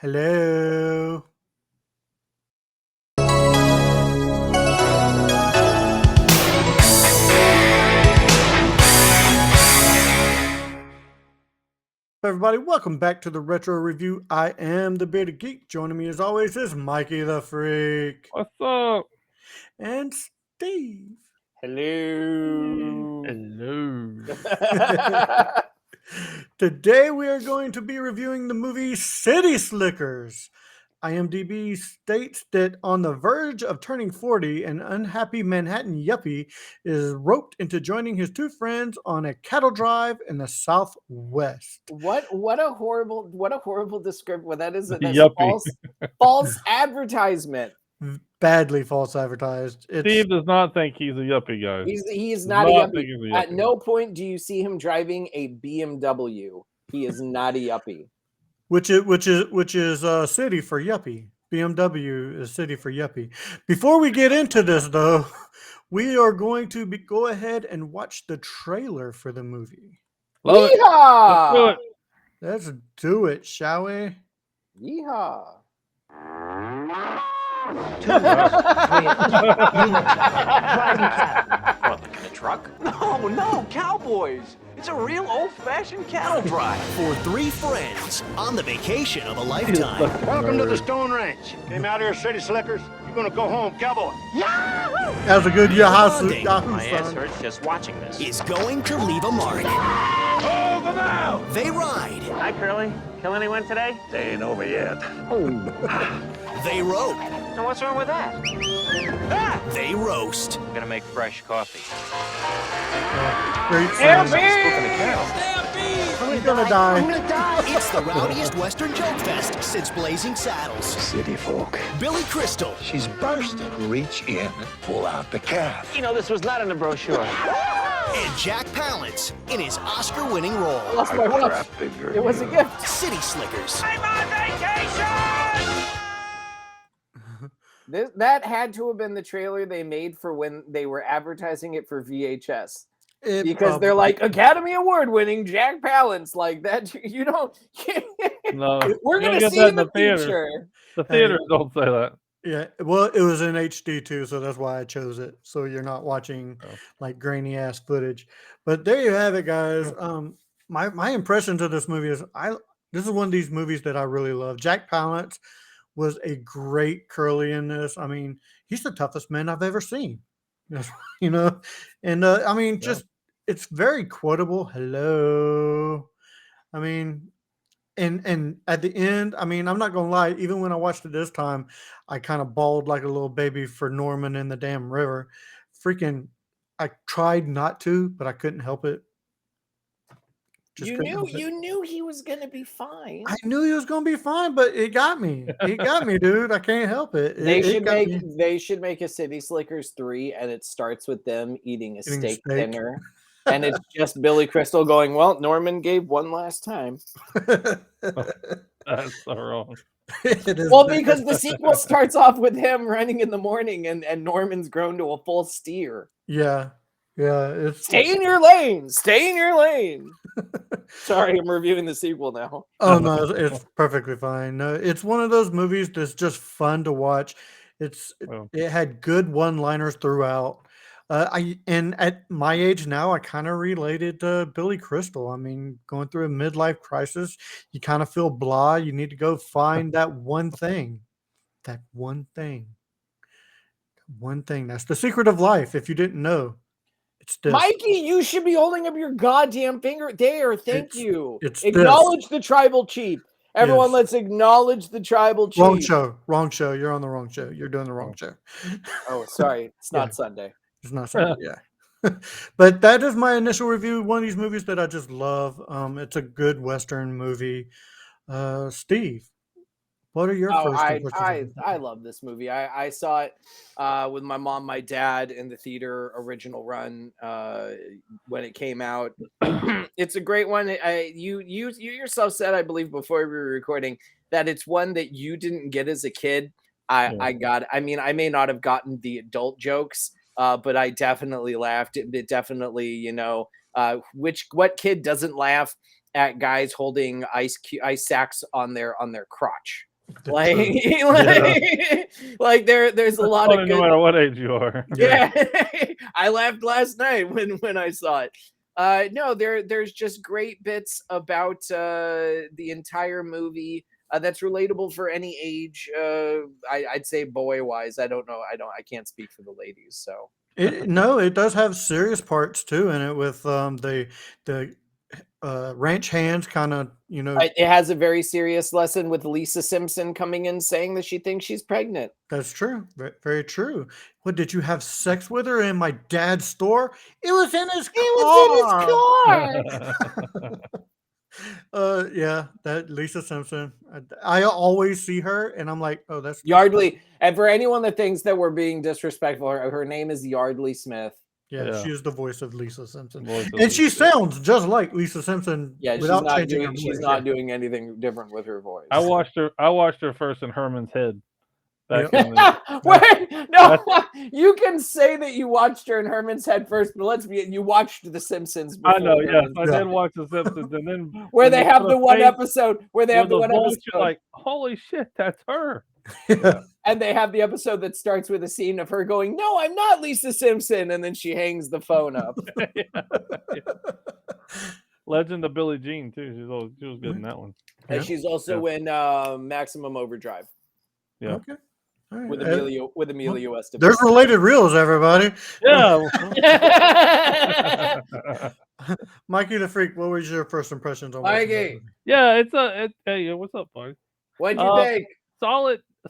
Hello. Everybody, welcome back to the Retro Review. I am the Bearded Geek. Joining me as always is Mikey the Freak What's up? and Steve. Hello. Hello. Today we are going to be reviewing the movie City Slickers. IMDb states that on the verge of turning 40, an unhappy Manhattan yuppie is roped into joining his two friends on a cattle drive in the Southwest. What a horrible description. Well, that's Yuppie. false advertisement. Badly false advertised. Steve does not think he's a yuppie, guys. He is not a Not yuppie. think he's a At yuppie. no point do you see him driving a BMW. He is not a yuppie. Which is city for yuppie. BMW is city for yuppie. Before we get into this, though, we are going to go ahead and watch the trailer for the movie. Love it. Let's do Yeehaw! it. Let's do it, shall we? Yeehaw! What, like in a truck? No, cowboys. It's a real old-fashioned cattle drive. For three friends on the vacation of a lifetime. Welcome to the Stone Ranch. Came out here, City Slickers. You're gonna go home, cowboy. That's a good Yahoo Bonding. Yahoo My ass song. hurts just watching this. Is going to leave a mark. Over now! They ride. Hi, Curly. Kill anyone today? They ain't over yet. They rope. So what's wrong with that? They roast. I'm gonna make fresh coffee. Great Help song. me! You're gonna die. It's the rowdiest Western joke fest since Blazing Saddles. City folk. Billy Crystal, She's bursting. Reach in and pull out the calf. You know, this was not in the brochure. and Jack Palance in his Oscar-winning role. Lost my watch. It was a gift. City Slickers. I'm on vacation! That had to have been the trailer they made for when they were advertising it for VHS. It Because they're like Academy Award winning Jack Palance, like that. You don't. No, We're you don't gonna get see that in the theater. future. The theaters don't say that. Yeah, well, it was in HD too, so that's why I chose it. So you're not watching Oh. like grainy ass footage. But there you have it, guys. My impressions of this movie is this is one of these movies that I really love. Jack Palance was a great Curly in this. I mean, he's the toughest man I've ever seen. You know, and I mean, Yeah. just it's very quotable. Hello, I mean, and at the end, I mean, I'm not gonna lie, even when I watched it this time, I kind of bawled like a little baby for Norman in the damn river. Freaking, I tried not to, but I couldn't help it. Just couldn't help it. You knew he was gonna be fine. I knew he was gonna be fine, but it got me. It got me, dude. I can't help it. It got me. They should make a City Slickers 3, and it starts with them eating a Eating steak steak. dinner, and it's just Billy Crystal going, "Well, Norman gave one last time." That's so wrong. It is Well, bad. because the sequel starts off with him running in the morning, and Norman's grown to a full steer. Yeah, it's Stay in your lane. Stay in your lane. Sorry, I'm reviewing the sequel now. Oh no, it's perfectly fine. No, it's one of those movies that's just fun to watch. Well, It had good one-liners throughout. And at my age now, I kind of related to Billy Crystal. I mean, going through a midlife crisis, you kind of feel blah. You need to go find that one thing. That one thing. One thing. That's the secret of life. If you didn't know, it's this. Mikey, you should be holding up your goddamn finger there. Thank It's- you. it's Acknowledge the tribal chief. Everyone, Yes. let's acknowledge the tribal chief. Wrong show. Wrong show. You're on the wrong show. You're doing the wrong show. Oh, sorry. It's not Yeah. Sunday. It's not something, yeah. But that is my initial review. One of these movies that I just love. It's a good Western movie. Steve, what are your Oh, first impressions? I love this movie. I saw it with my mom, my dad in the theater original run when it came out. It's a great one. You yourself said, I believe, before we were recording, that it's one that you didn't get as a kid. I got. I mean, I may not have gotten the adult jokes, but I definitely laughed. It definitely, what kid doesn't laugh at guys holding ice sacks on their crotch? Like there's a lot of no good. matter what age you are. Yeah, I laughed last night when I saw it. No, there's just great bits about the entire movie that's relatable for any age. I'd say boy wise. I don't know. I can't speak for the ladies. So No, it does have serious parts too in it with the ranch hands kind of, it has a very serious lesson with Lisa Simpson coming in saying that she thinks she's pregnant. That's true. Very, very true. What, did you have sex with her in my dad's store? It was in his car. Yeah, that Lisa Simpson. I always see her and I'm like, oh, that's Yardley. And for anyone that thinks that we're being disrespectful, her name is Yardley Smith. Yeah, she is the voice of Lisa Simpson, Voice of and she Lisa. sounds just like Lisa Simpson. Yeah, without changing her voice. she's not doing anything different with her voice. I watched her first in Herman's Head. Back Yep. in the, Wait, no, you can say that you watched her in Herman's Head first, but let's be you watched The Simpsons before. I know, yes, Herman's I Head. did watch The Simpsons, and then where they when have put the a one face episode where they have with the a one voice, episode you're like, holy shit, that's her. Yeah. and they have the episode that starts with a scene of her going, "No, I'm not Lisa Simpson," and then she hangs the phone up. Yeah. Legend of Billie Jean too. She was good in that one. And she's also in Maximum Overdrive. Yeah. Okay. All right. With Emilio Estevez. There's related reels, everybody. Yeah. Mikey the Freak, what was your first impressions on Mikey? Yeah, hey, what's up, buddy? What'd you think?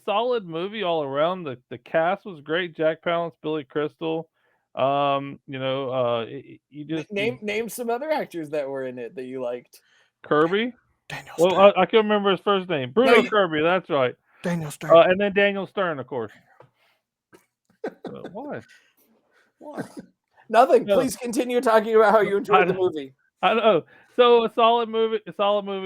Solid movie all around. The cast was great. Jack Palance, Billy Crystal. You just Name some other actors that were in it that you liked. Kirby. Daniel Well, Stern. I can't remember his first name. Bruno Kirby. That's right. Daniel Stern. And then Daniel Stern, of course. Why? Nothing. No. Please continue talking about how you enjoyed the movie. I know. So a solid movie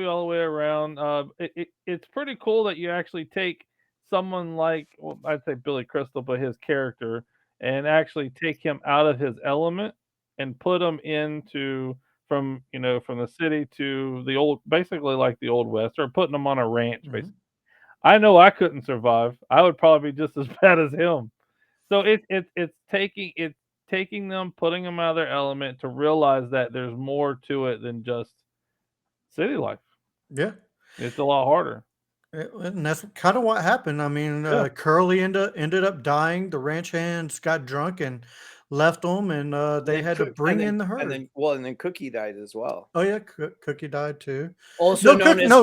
all the way around. It's pretty cool that you actually take someone like, well, I'd say Billy Crystal, but his character, and actually take him out of his element and put him into from the city to the old, basically like the Old West, or putting him on a ranch. Basically, I know I couldn't survive. I would probably be just as bad as him. So it's taking them, putting them out of their element to realize that there's more to it than just city life. Yeah. It's a lot harder. And that's kind of what happened. I mean, Curly ended up dying. The ranch hands got drunk and left them, and they had to bring in the herd. And then Cookie died as well. Oh yeah, Cookie died too. Also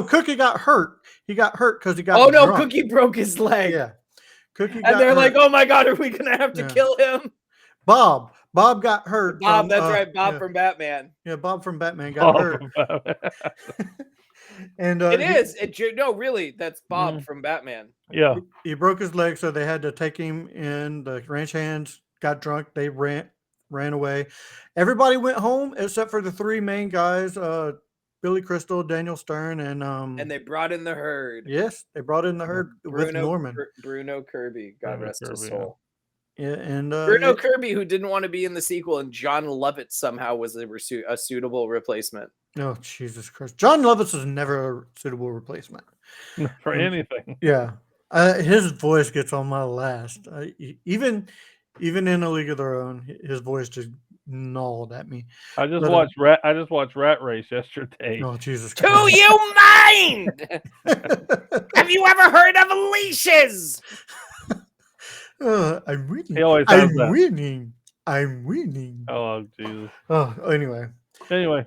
Cookie got hurt. He got hurt because he got. Oh no, drunk. Cookie broke his leg. Yeah, Cookie. And they're like, "Oh my God, are we gonna have to kill him?" Bob got hurt. Bob, that's right. Bob from Batman. Yeah, Bob from Batman got hurt. And no, really, that's Bob from Batman. Yeah, he broke his leg, so they had to take him in. The ranch hands got drunk. They ran away. Everybody went home except for the three main guys: Billy Crystal, Daniel Stern, and they brought in the herd. Yes, they brought in the herd with Norman. Bruno Kirby, God rest his soul. Yeah, and Bruno Kirby, who didn't want to be in the sequel, and John Lovitz somehow was a suitable replacement. Oh, Jesus Christ. John Levis is never a suitable replacement. For anything. Yeah. His voice gets on my last. Even in A League of Their Own, his voice just gnawed at me. I just watched Rat Race yesterday. Oh, Jesus Do Christ. you mind? Have you ever heard of leashes? I'm winning. He always has that. Winning. I'm winning. Oh, Jesus. Oh, anyway.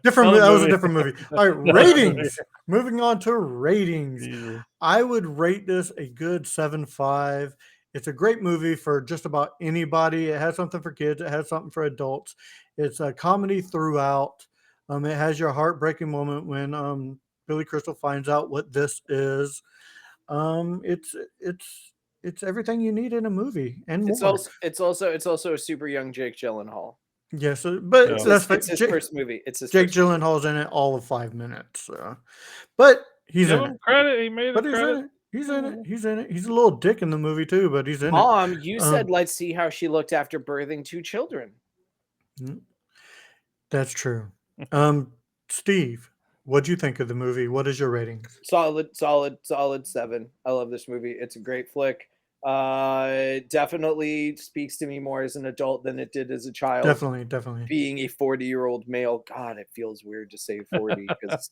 Different. That was a different movie. All right, ratings. Movie. Moving on to ratings. Jesus. I would rate this a good 7.5. It's a great movie for just about anybody. It has something for kids. It has something for adults. It's a comedy throughout. It has your heartbreaking moment when Billy Crystal finds out what this is. It's everything you need in a movie and more. It's also a super young Jake Gyllenhaal. Yes, but It's his first movie. Jake Gyllenhaal's in it all of 5 minutes. But he's in it. Credit. He made it. Credit. He's in it. He's in it. He's a little dick in the movie too, but he's in it. Mom, you said let's see how she looked after birthing 2 children. That's true. Steve, what'd you think of the movie? What is your ratings? Solid 7. I love this movie. It's a great flick. Definitely speaks to me more as an adult than it did as a child. Definitely. Being a 40-year-old male, God, it feels weird to say 40 because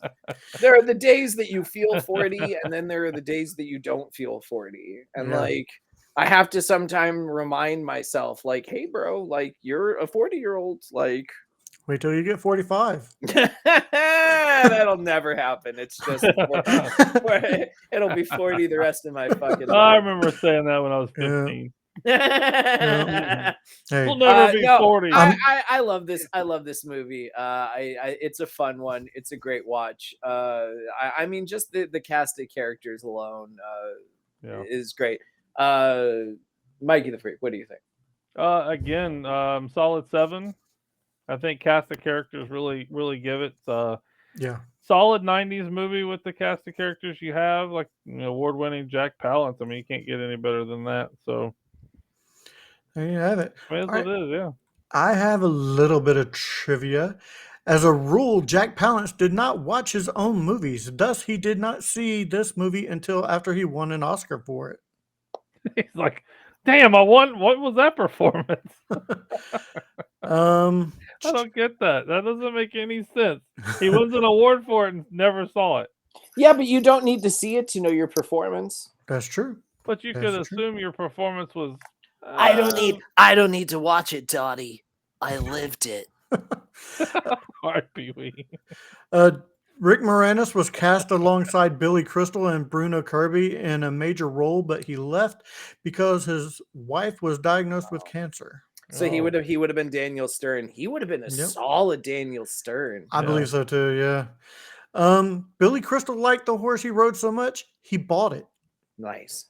there are the days that you feel 40, and then there are the days that you don't feel 40. And Yeah. like, I have to sometimes remind myself, like, hey, bro, like, you're a 40-year-old. Like, Wait till you get 45. that'll never happen. It's just it'll be 40 the rest of my fucking I life. remember saying that when I was 15. Hey, We'll never be 40. I love this. I love this movie. It's a fun one. It's a great watch. I mean, just the cast of characters alone is great. Mikey the Freak, what do you think? Again, solid 7. I think cast of characters really give it. yeah. Solid 90s movie with the cast of characters you have, like award-winning Jack Palance. I mean, you can't get any better than that. So There you have it. that's All what right. it is. Yeah. I have a little bit of trivia. As a rule, Jack Palance did not watch his own movies. Thus, he did not see this movie until after he won an Oscar for it. He's like, damn, I won. What was that performance? I don't get that. That doesn't make any sense. He wins an award for it and never saw it. Yeah, but you don't need to see it to know your performance. That's true. But you could assume your performance was. I don't need to watch it, Dottie. I lived it. Hard, Pee-wee. Rick Moranis was cast alongside Billy Crystal and Bruno Kirby in a major role, but he left because his wife was diagnosed with cancer. So he would have been Daniel Stern. He would have been a solid Daniel Stern. I believe so too. Yeah. Billy Crystal liked the horse he rode so much he bought it. Nice.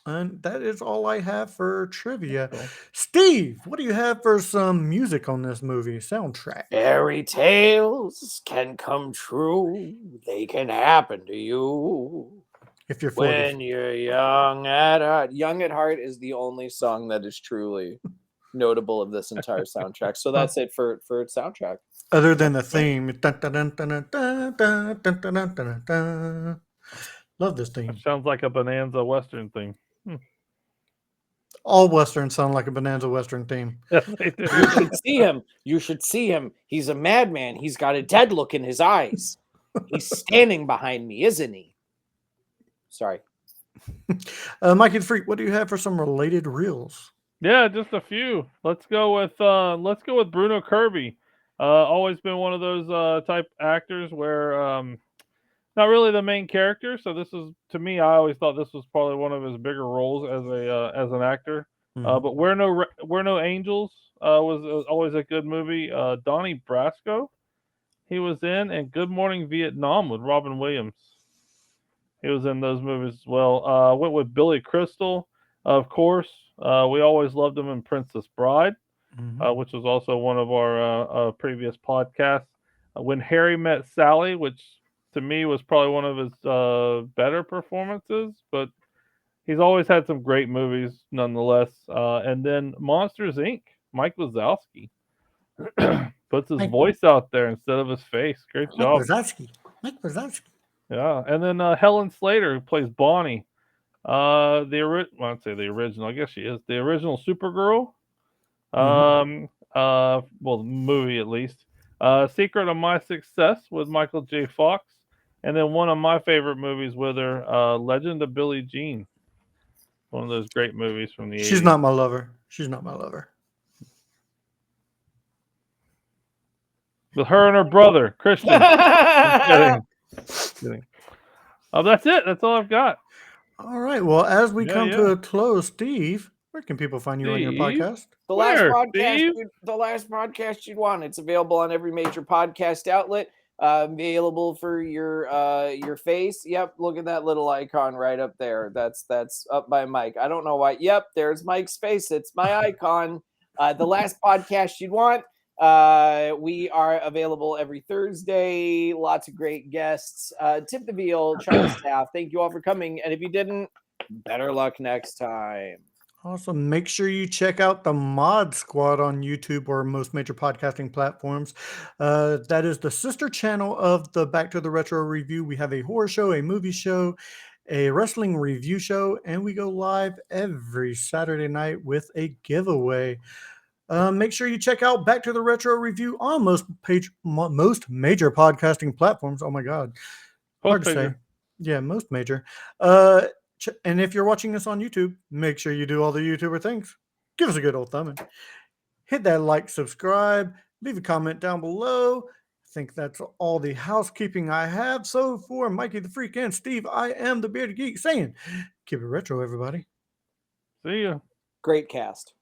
And that is all I have for trivia. Cool. Steve, what do you have for some music on this movie soundtrack? Fairy tales can come true. They can happen to you. If you're 40. When you're young at heart. Young at Heart is the only song that is truly notable of this entire soundtrack. So that's it for soundtrack. Other than the theme. Love this theme. It sounds like a Bonanza Western theme. All Westerns sound like a Bonanza Western theme. Yes, they do. You should see him. You should see him. He's a madman. He's got a dead look in his eyes. He's standing behind me, isn't he? Sorry. Mikey the Freak, what do you have for some related reels? Yeah, just a few. Let's go with Bruno Kirby. Always been one of those type actors where not really the main character. So this is, to me, I always thought this was probably one of his bigger roles as an actor. Mm-hmm. But We're No Angels was always a good movie. Donnie Brasco, he was in, and Good Morning Vietnam with Robin Williams. He was in those movies as well. Went with Billy Crystal, of course. We always loved him in Princess Bride, which was also one of our previous podcasts. When Harry Met Sally, which to me was probably one of his better performances, but he's always had some great movies nonetheless. And then Monsters, Inc., Mike Wazowski puts his voice out there instead of his face. Great job. Mike Wazowski. Yeah, and then Helen Slater, who plays Bonnie. I'd say the original. I guess she is the original Supergirl. Well, the movie at least. Secret of My Success with Michael J. Fox, and then one of my favorite movies with her, Legend of Billie Jean. One of those great movies from the 80s. She's not my lover. She's not my lover. With her and her brother, Christian. Kidding. That's it. That's all I've got. All right. Well, as we come to a close, Steve, where can people find you on your podcast? The last podcast you'd want. It's available on every major podcast outlet. Available for your face. Yep, look at that little icon right up there. That's up by Mike. I don't know why. Yep, there's Mike's face. It's my icon. The last podcast you'd want. We are available every Thursday. Lots of great guests. Tip the veal, Charles staff. Thank you all for coming. And if you didn't, better luck next time. Awesome. Make sure you check out the Mod Squad on YouTube or most major podcasting platforms. That is the sister channel of the Back to the Retro Review. We have a horror show, a movie show, a wrestling review show, and we go live every Saturday night with a giveaway. Make sure you check out Back to the Retro Review on most major podcasting platforms. Oh my God. Hard to say. Yeah, most major. And if you're watching this on YouTube, make sure you do all the YouTuber things. Give us a good old thumb in. Hit that like, subscribe, leave a comment down below. I think that's all the housekeeping I have. So for Mikey the Freak and Steve, I am the Bearded Geek saying, keep it retro, everybody. See ya. Great cast.